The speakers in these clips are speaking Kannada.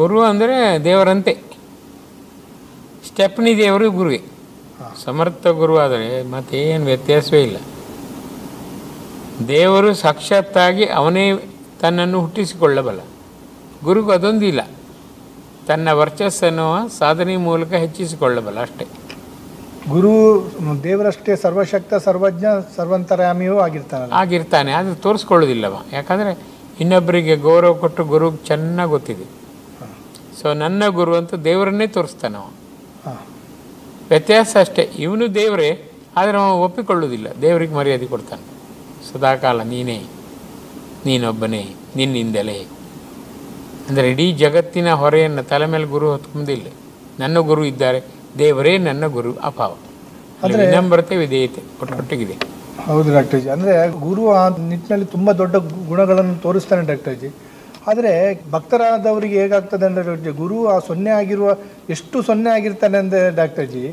ಗುರು ಅಂದರೆ ದೇವರಂತೆ. ಸ್ಟೆಪ್ನಿ ದೇವರು ಗುರುವೇ. ಸಮರ್ಥ ಗುರು ಆದರೆ ಮತ್ತೇನು ವ್ಯತ್ಯಾಸವೇ ಇಲ್ಲ. ದೇವರು ಸಾಕ್ಷಾತ್ತಾಗಿ ಅವನೇ ತನ್ನನ್ನು ಹುಟ್ಟಿಸಿಕೊಳ್ಳಬಲ್ಲ. ಗುರುಗೂ ಅದೊಂದು ಇಲ್ಲ, ತನ್ನ ವರ್ಚಸ್ಸನ್ನು ಸಾಧನೆ ಮೂಲಕ ಹೆಚ್ಚಿಸಿಕೊಳ್ಳಬಲ್ಲ ಅಷ್ಟೇ. ಗುರು ದೇವರಷ್ಟೇ ಸರ್ವಶಕ್ತ, ಸರ್ವಜ್ಞ, ಸರ್ವಂತರ್ಯಾಮಿಯೂ ಆಗಿರ್ತಾನೆ. ಆದರೆ ತೋರಿಸ್ಕೊಳ್ಳೋದಿಲ್ಲವ. ಯಾಕಂದರೆ ಇನ್ನೊಬ್ಬರಿಗೆ ಗೌರವ ಕೊಟ್ಟು ಗುರುಗೆ ಚೆನ್ನಾಗಿ ಗೊತ್ತಿದೆ. ಸೊ ನನ್ನ ಗುರು ಅಂತ ದೇವರನ್ನೇ ತೋರಿಸ್ತಾನವ. ವ್ಯತ್ಯಾಸ ಅಷ್ಟೇ. ಇವನು ದೇವರೇ, ಆದರೆ ಅವ ಒಪ್ಪಿಕೊಳ್ಳೋದಿಲ್ಲ, ದೇವರಿಗೆ ಮರ್ಯಾದೆ ಕೊಡ್ತಾನೆ. ಸದಾಕಾಲ ನೀನೇ, ನೀನೊಬ್ಬನೇ, ನಿನ್ನಿಂದಲೇ. ಅಂದರೆ ಇಡೀ ಜಗತ್ತಿನ ಹೊರೆಯನ್ನು ತಲೆ ಮೇಲೆ ಗುರು ಹೊತ್ಕೊಂದಿಲ್ಲ. ನನ್ನ ಗುರು ಇದ್ದಾರೆ, ದೇವರೇ ನನ್ನ ಗುರು ಅಭಾವ. ವಿನಮ್ರತೆ, ವಿಧೇಯತೆ ಒಟ್ಟೊಟ್ಟಿಗಿದೆ. ಹೌದು ಡಾಕ್ಟರ್ ಜಿ. ಅಂದರೆ ಗುರು ಆ ನಿಟ್ಟಿನಲ್ಲಿ ತುಂಬ ದೊಡ್ಡ ಗುಣಗಳನ್ನು ತೋರಿಸ್ತಾನೆ ಡಾಕ್ಟರ್ ಜಿ. ಆದರೆ ಭಕ್ತರಾದವರಿಗೆ ಹೇಗಾಗ್ತದೆ ಅಂದರೆ ಡಾಕ್ಟರ್ ಜಿ, ಗುರು ಆ ಎಷ್ಟು ಸೊನ್ನೆ ಆಗಿರ್ತಾನೆ ಅಂದರೆ ಡಾಕ್ಟರ್ ಜಿ,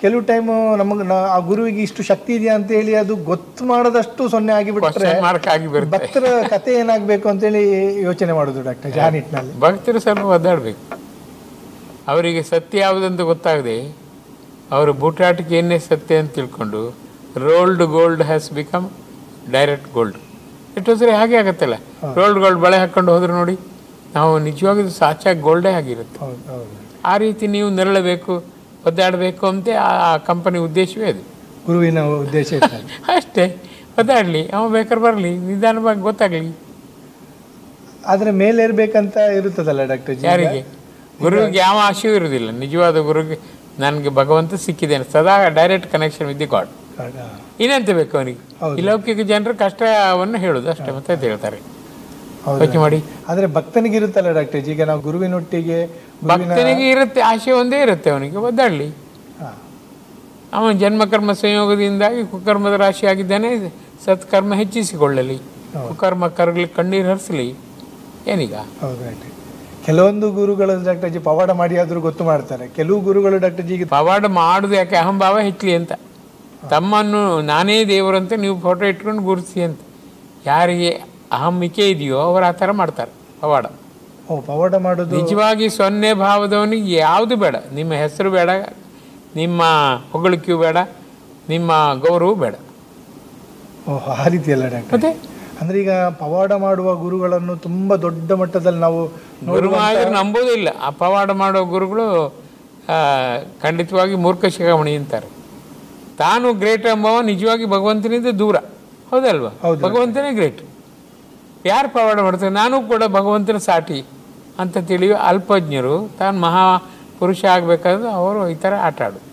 ಕೆಲವು ಟೈಮು ನಮಗೆ ಆ ಗುರುವಿಗೆ ಇಷ್ಟು ಶಕ್ತಿ ಇದೆಯಾ ಅಂತ ಹೇಳಿ ಅದು ಗೊತ್ತು ಮಾಡದಷ್ಟು ಸೊನ್ನೆ ಆಗಿಬಿಟ್ರೆ ಭಕ್ತರ ಕತೆ ಏನಾಗಬೇಕು ಅಂತೇಳಿ ಯೋಚನೆ ಮಾಡೋದು ಡಾಕ್ಟರ್ ಜಿ. ಆ ನಿಟ್ಟಿನಲ್ಲಿ ಭಕ್ತರು ಸ್ವಲ್ಪ ಒದ್ದಾಡಬೇಕು. ಅವರಿಗೆ ಸತ್ಯ ಯಾವುದಂತ ಗೊತ್ತಾಗದೆ ಅವರು ಬೂಟಾಟಿಕೆ ಏನೇ ಸತ್ಯ ಅಂತ ತಿಳ್ಕೊಂಡು rolled gold has become direct gold. ಇಟ್ಟೋಸ್ರೆ ಹಾಗೆ ಆಗುತ್ತಲ್ಲ. ರೋಲ್ಡ್ ಗೋಲ್ಡ್ ಬಳೆ ಹಾಕ್ಕೊಂಡು ಹೋದ್ರೆ ನೋಡಿ, ನಾವು ನಿಜವಾಗಿದ್ದು ಸಾಚಾಗಿ ಗೋಲ್ಡೇ ಆಗಿರುತ್ತೆ. ಆ ರೀತಿ ನೀವು ನೆರಳಬೇಕು, ಒದ್ದಾಡಬೇಕು ಅಂತ ಆ ಕಂಪನಿ ಉದ್ದೇಶವೇ ಅದು. ಗುರುವಿನ ಉದ್ದೇಶ ಅಷ್ಟೇ. ಒದ್ದಾಡಲಿ, ಅವ ಬೇಕಾದ್ರೆ ಬರಲಿ, ನಿಧಾನವಾಗಿ ಗೊತ್ತಾಗಲಿ. ಆದರೆ ಮೇಲೆ ಇರಬೇಕಂತ ಇರುತ್ತದಲ್ಲ ಡಾಕ್ಟರ್ ಜಿ. ಯಾರಿಗೆ? ಗುರುವಿಗೆ ಯಾವ ಆಶೆಯೂ ಇರುವುದಿಲ್ಲ. ನಿಜವಾದ ಗುರುಗೆ ನನಗೆ ಭಗವಂತ ಸಿಕ್ಕಿದ್ದೇನೆ, ಸದಾ direct connection with the God. ಇನ್ನಂತ ಬೇಕು ಅವನಿಗೆ? ಈ ಲೌಕಿಕ ಜನರು ಕಷ್ಟವನ್ನು ಹೇಳೋದು ಅಷ್ಟೇ, ಮತ್ತೆ ಅಂತ ಹೇಳ್ತಾರೆ. ಯೋಚನೆ ಮಾಡಿ. ಆದರೆ ಭಕ್ತನಿಗೆ ಇರುತ್ತಲ್ಲ ಡಾಕ್ಟರ್ ಜಿ, ಈಗ ನಾವು ಗುರುವಿನೊಟ್ಟಿಗೆ ಭಕ್ತನಿಗೆ ಇರುತ್ತೆ, ಆಶೆ ಒಂದೇ ಇರುತ್ತೆ ಅವನಿಗೆ, ಒದ್ದಾಡಲಿ. ಅವನ ಜನ್ಮಕರ್ಮ ಸಂಯೋಗದಿಂದಾಗಿ ಕುಕರ್ಮದ ರಾಶಿ ಆಗಿದ್ದಾನೆ, ಸತ್ಕರ್ಮ ಹೆಚ್ಚಿಸಿಕೊಳ್ಳಲಿ, ಕುಕರ್ಮ ಕರಗಲಿ, ಕಣ್ಣೀರು ಹರಿಸಲಿ. ಏನೀಗ? ಹೌದು. ಕೆಲವೊಂದು ಗುರುಗಳು ಡಾಕ್ಟರ್ ಜಿ ಪವಾಡ ಮಾಡಿ ಆದರೂ ಗೊತ್ತು ಮಾಡ್ತಾರೆ. ಕೆಲವು ಗುರುಗಳು ಡಾಕ್ಟರ್ ಜಿಗೆ ಪವಾಡ ಮಾಡೋದು ಯಾಕೆ? ಅಹಂಭಾವ ಹೆಚ್ಚಲಿ ಅಂತ. ತಮ್ಮನ್ನು ನಾನೇ ದೇವರಂತೆ ನೀವು ಫೋಟೋ ಇಟ್ಕೊಂಡು ಗುರುತಿಸಿ ಅಂತ. ಯಾರಿಗೆ ಅಹಮಿಕೆ ಇದೆಯೋ ಅವರು ಆ ಥರ ಮಾಡ್ತಾರೆ ಪವಾಡ. ಪವಾಡ ಮಾಡೋದು ನಿಜವಾಗಿ ಸೊನ್ನೆ ಭಾವದವನಿಗೆ ಯಾವುದು ಬೇಡ. ನಿಮ್ಮ ಹೆಸರು ಬೇಡ, ನಿಮ್ಮ ಹೊಗಳಿಕೆಯೂ ಬೇಡ, ನಿಮ್ಮ ಗೌರವ ಬೇಡ. ಆ ರೀತಿ ಅಲ್ಲ ಡಾಕ್ಟರ್. ಮತ್ತೆ ಅಂದರೆ ಈಗ ಪವಾಡ ಮಾಡುವ ಗುರುಗಳನ್ನು ತುಂಬ ದೊಡ್ಡ ಮಟ್ಟದಲ್ಲಿ ನಾವು ಗುರುವಾದರೂ ನಂಬೋದೇ ಇಲ್ಲ. ಆ ಪವಾಡ ಮಾಡುವ ಗುರುಗಳು ಖಂಡಿತವಾಗಿ ಮೂರ್ಖ ಶಿಖಾಮಣಿ ಅಂತಾರೆ. ತಾನು ಗ್ರೇಟ್ ಎಂಬವ ನಿಜವಾಗಿ ಭಗವಂತನಿಂದ ದೂರ. ಹೌದಲ್ವಾ? ಭಗವಂತನೇ ಗ್ರೇಟ್. ಯಾರು ಪವಾಡ ಮಾಡ್ತಾರೆ? ನಾನು ಕೂಡ ಭಗವಂತನ ಸಾಟಿ ಅಂತ ತಿಳಿಯುವ ಅಲ್ಪಜ್ಞರು ತಾನು ಮಹಾಪುರುಷ ಆಗಬೇಕಾದ್ರೆ ಅವರು ಈ ಥರ ಆಟ ಆಡೋದು.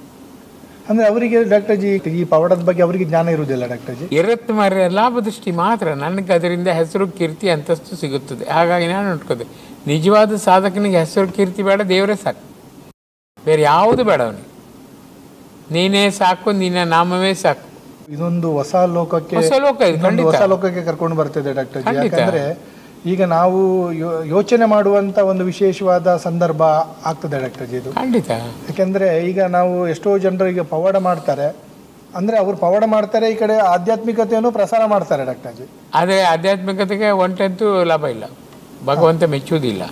ಅಂದರೆ ಅವರಿಗೆ ಡಾಕ್ಟರ್ ಜಿ ಈ ಪವಾಡದ ಬಗ್ಗೆ ಅವರಿಗೆ ಜ್ಞಾನ ಇರುವುದಿಲ್ಲ ಡಾಕ್ಟರ್ ಜಿ. ಇರುತ್ತೆ ಮಾರ್ರೆ, ಲಾಭದೃಷ್ಟಿ ಮಾತ್ರ. ನನಗೆ ಅದರಿಂದ ಹೆಸರು, ಕೀರ್ತಿ, ಅಂತಸ್ತು ಸಿಗುತ್ತದೆ. ಹಾಗಾಗಿ ನಾನು ನೋಡ್ಕೋದೆ, ನಿಜವಾದ ಸಾಧಕನಿಗೆ ಹೆಸರು, ಕೀರ್ತಿ ಬೇಡ, ದೇವರೇ ಸಾಕು, ಬೇರೆ ಯಾವುದು ಬೇಡ ಅವನಿಗೆ. ನೀನೇ ಸಾಕು, ನಿನ್ನ ನಾಮವೇ ಸಾಕು. ಇದೊಂದು ಹೊಸ ಲೋಕಕ್ಕೆ ಕರ್ಕೊಂಡು ಬರ್ತದೆ ಡಾಕ್ಟರ್ ಜಿ. ಯಾಕಂದ್ರೆ ಈಗ ನಾವು ಯೋಚನೆ ಮಾಡುವಂತ ಒಂದು ವಿಶೇಷವಾದ ಸಂದರ್ಭ ಆಗ್ತದೆ ಡಾಕ್ಟರ್ ಜಿ ಇದು. ಖಂಡಿತ. ಯಾಕೆಂದ್ರೆ ಈಗ ನಾವು ಎಷ್ಟೋ ಜನರಿಗೆ ಪವಾಡ ಮಾಡ್ತಾರೆ, ಅಂದ್ರೆ ಅವ್ರು ಪವಾಡ ಮಾಡ್ತಾರೆ, ಈ ಕಡೆ ಆಧ್ಯಾತ್ಮಿಕತೆಯನ್ನು ಪ್ರಸಾರ ಮಾಡ್ತಾರೆ ಡಾಕ್ಟರ್ ಜಿ. ಆದರೆ ಆಧ್ಯಾತ್ಮಿಕತೆಗೆ ಒಂಟಂತೂ ಲಾಭ ಇಲ್ಲ, ಭಗವಂತ ಮೆಚ್ಚುವುದಿಲ್ಲ.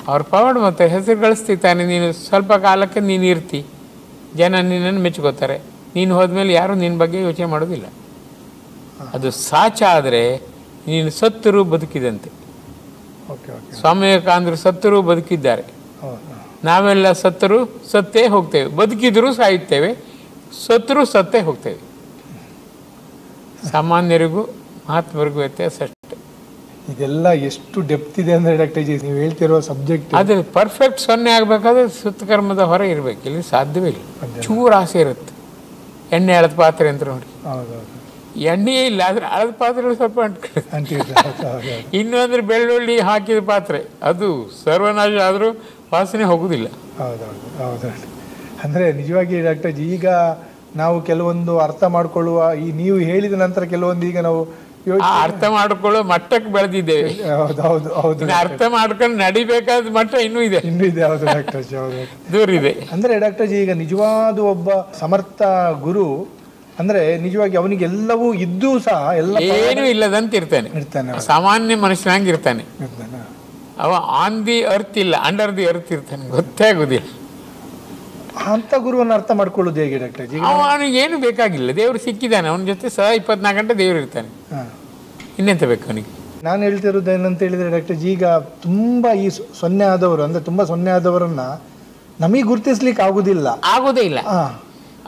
ಅವ್ರ ಪವಾಡ ಮತ್ತೆ ಹೆಸರು ಗಳಿಸ್ತಿದ್ದಾನೆ. ನೀನು ಸ್ವಲ್ಪ ಕಾಲಕ್ಕೆ ನೀನು ಇರ್ತಿ, ಜನ ನಿನ್ನನ್ನು ಮೆಚ್ಕೋತಾರೆ. ನೀನು ಹೋದ್ಮೇಲೆ ಯಾರು ನಿನ್ನ ಬಗ್ಗೆ ಯೋಚನೆ ಮಾಡೋದಿಲ್ಲ. ಅದು ಸಾಚ ಆದರೆ ನೀನು ಸತ್ತರೂ ಬದುಕಿದಂತೆ. ಸ್ವಾಮಿ ವಿವೇಕಾನಂದರು ಸತ್ತರೂ ಬದುಕಿದ್ದಾರೆ. ನಾವೆಲ್ಲ ಸತ್ತರೂ ಸತ್ತೇ ಹೋಗ್ತೇವೆ, ಬದುಕಿದರೂ ಸಾಯುತ್ತೇವೆ, ಸತ್ತರೂ ಸತ್ತೇ ಹೋಗ್ತೇವೆ. ಸಾಮಾನ್ಯರಿಗೂ ಮಹಾತ್ಮರಿಗೂ ವ್ಯತ್ಯಾಸ ಅಷ್ಟೇ. ಇದೆಲ್ಲ ಎಷ್ಟು ಡೆಪ್ತ್ ಇದೆ ಅಂದರೆ ಡಾಕ್ಟರ್ ಜಿ ನೀವು ಹೇಳ್ತಿರೋ ಸಬ್ಜೆಕ್ಟ್. ಆದರೆ ಪರ್ಫೆಕ್ಟ್ ಸೊನ್ನೆ ಆಗಬೇಕಾದ್ರೆ ಸುತ್ತಕರ್ಮದ ಹೊರ ಇರಬೇಕು. ಇಲ್ಲಿ ಸಾಧ್ಯವೇ ಇಲ್ಲ. ಚೂರು ಆಸೆ ಇರುತ್ತೆ. ಎಣ್ಣೆ ಅಳದ ಪಾತ್ರೆ ಅಂತ ನೋಡಿ, ಎಣ್ಣೆ ಇಲ್ಲ ಆದರೆ ಅಳದ ಪಾತ್ರೆ ಸ್ವಲ್ಪ ಇನ್ನು ಅಂದರೆ ಬೆಳ್ಳುಳ್ಳಿ ಹಾಕಿದ ಪಾತ್ರೆ ಅದು ಸರ್ವನಾಶ ಆದರೂ ವಾಸನೆ ಹೋಗುವುದಿಲ್ಲ. ಹೌದು. ಅಂದರೆ ನಿಜವಾಗಿ ಡಾಕ್ಟರ್ ಜಿ ಈಗ ನಾವು ಕೆಲವೊಂದು ಅರ್ಥ ಮಾಡ್ಕೊಳ್ಳುವ ಈ ನೀವು ಹೇಳಿದ ನಂತರ ಕೆಲವೊಂದು ಈಗ ನಾವು ಅರ್ಥ ಮಾಡ್ಕೊಳ್ಳೋ ಮಟ್ಟಕ್ಕೆ ಬೆಳೆದಿದ್ದೇವೆ. ಅರ್ಥ ಮಾಡ್ಕೊಂಡು ನಡಿಬೇಕಾದ ಮಟ್ಟ ಇನ್ನೂ ಇದೆ. ಹೌದು ಡಾಕ್ಟರ್ ಜಿ, ಹೌದು, ದೂರ ಇದೆ. ಅಂದ್ರೆ ಡಾಕ್ಟರ್ ಜಿ ಈಗ ನಿಜವಾದ ಒಬ್ಬ ಸಮರ್ಥ ಗುರು ಅಂದ್ರೆ ನಿಜವಾಗಿ ಅವನಿಗೆ ಎಲ್ಲವೂ ಇದ್ದೂ ಸಹ ಎಲ್ಲ ಏನೂ ಇಲ್ಲದಂತ ಇರ್ತಾನೆ. ಸಾಮಾನ್ಯ ಮನುಷ್ಯನಾಗಿ ಇರ್ತಾನೆ. ಅವ ಆನ್ ದಿ ಅರ್ತ್ ಇಲ್ಲ, ಅಂಡರ್ ದಿ ಅರ್ತ್ ಇರ್ತಾನೆ, ಗೊತ್ತೇ ಆಗೋದಿಲ್ಲ. ಅಂತ ಗುರುವನ್ನು ಅರ್ಥ ಮಾಡ್ಕೊಳ್ಳೋದು ಹೇಗೆ ಡಾಕ್ಟರ್ ಜಿ? ಅವನಿಗೆ ಏನು ಬೇಕಾಗಿಲ್ಲ, ದೇವರು ಸಿಕ್ಕಿದ್ದಾನೆ, ಅವನ ಜೊತೆ 24 ಗಂಟೆ ದೇವರು ಇರ್ತಾನೆ, ಇನ್ನೆಂತ ಬೇಕು ಅವನಿಗೆ. ನಾನು ಹೇಳ್ತಿರೋದು ಏನಂತ ಹೇಳಿದರೆ ಡಾಕ್ಟರ್ ಜಿ, ಈಗ ತುಂಬ ಈ ಸೊನ್ನೆ ಆದವರು ಅಂದರೆ ತುಂಬ ಸೊನ್ನೆ ಆದವರನ್ನ ನಮಗೆ ಗುರುತಿಸ್ಲಿಕ್ಕೆ ಆಗೋದೇ ಇಲ್ಲ.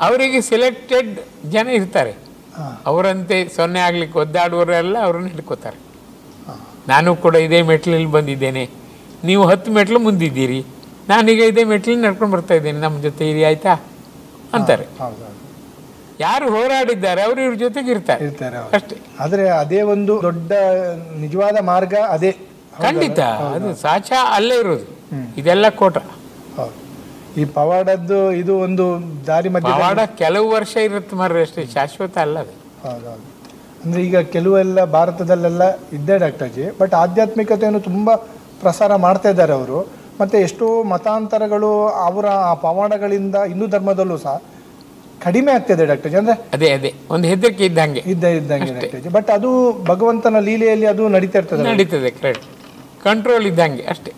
ಅವರಿಗೆ ಸೆಲೆಕ್ಟೆಡ್ ಜನ ಇರ್ತಾರೆ, ಅವರಂತೆ ಸೊನ್ನೆ ಆಗ್ಲಿಕ್ಕೆ ಒದ್ದಾಡುವವರೆಲ್ಲ ಅವ್ರನ್ನ ಹಿಡ್ಕೋತಾರೆ. ನಾನು ಕೂಡ ಇದೇ ಮೆಟ್ಲಲ್ಲಿ ಬಂದಿದ್ದೇನೆ, ನೀವು 10 ಮೆಟ್ಲು ಮುಂದಿದ್ದೀರಿ, ನಾನೀಗ ಇದೇ ಮೆಟ್ಲಲ್ಲಿ ನಡ್ಕೊಂಡು ಬರ್ತಾ ಇದ್ದೇನೆ, ನಮ್ಮ ಜೊತೆ ಇರಿ ಆಯ್ತಾ ಅಂತಾರೆ. ಯಾರು ಹೋರಾಡಿದ್ದಾರೆ ಅವರು ಇವ್ರ ಜೊತೆಗೆ ಇರ್ತಾರೆ ಅಷ್ಟೇ. ಆದರೆ ಅದೇ ಒಂದು ದೊಡ್ಡ ನಿಜವಾದ ಮಾರ್ಗ ಅದೇ, ಖಂಡಿತ. ಅದು ಸಾಚ ಅಲ್ಲೇ ಇರೋದು, ಇದೆಲ್ಲ ಕೋಟ. ಈ ಪವಾಡದ್ದು ಇದು ಒಂದು ದಾರಿ ಮಧ್ಯೆ. ಪವಾಡ ಕೆಲವು ವರ್ಷ ಇರುತ್ತೆ ಮಾರ್ರೆ, ಅಷ್ಟೇ, ಶಾಶ್ವತ ಅಲ್ಲ ಅದು. ಹೌದೌದು. ಅಂದರೆ ಈಗ ಕೆಲವೆಲ್ಲ ಭಾರತದಲ್ಲೆಲ್ಲ ಇದ್ದೇ ಡಾಕ್ಟರ್ ಜಿ, ಬಟ್ ಆಧ್ಯಾತ್ಮಿಕತೆಯನ್ನು ತುಂಬ ಪ್ರಸಾರ ಮಾಡ್ತಾ ಇದ್ದಾರೆ ಅವರು. ಮತ್ತು ಎಷ್ಟೋ ಮತಾಂತರಗಳು ಅವರ ಆ ಪವಾಡಗಳಿಂದ ಹಿಂದೂ ಧರ್ಮದಲ್ಲೂ ಸಹ ಕಡಿಮೆ ಆಗ್ತಿದೆ ಡಾಕ್ಟರ್ ಜಿ. ಅಂದರೆ ಅದೇ ಒಂದು ಹೆದರಿಕೆ ಇದ್ದಂಗೆ ಡಾಕ್ಟರ್ ಜಿ. ಬಟ್ ಅದು ಭಗವಂತನ ಲೀಲೆಯಲ್ಲಿ ಅದು ನಡೀತದೆ ಕರೆಕ್ಟ್. ಕಂಟ್ರೋಲ್ ಇದ್ದಂಗೆ ಅಷ್ಟೇ.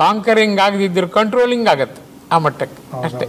ಕಾಂಕರಿಂಗ್ ಆಗದಿದ್ದರೂ ಕಂಟ್ರೋಲಿಂಗ್ ಆಗತ್ತೆ ಆ ಮಟ್ಟಕ್ಕೆ ಅಷ್ಟೇ.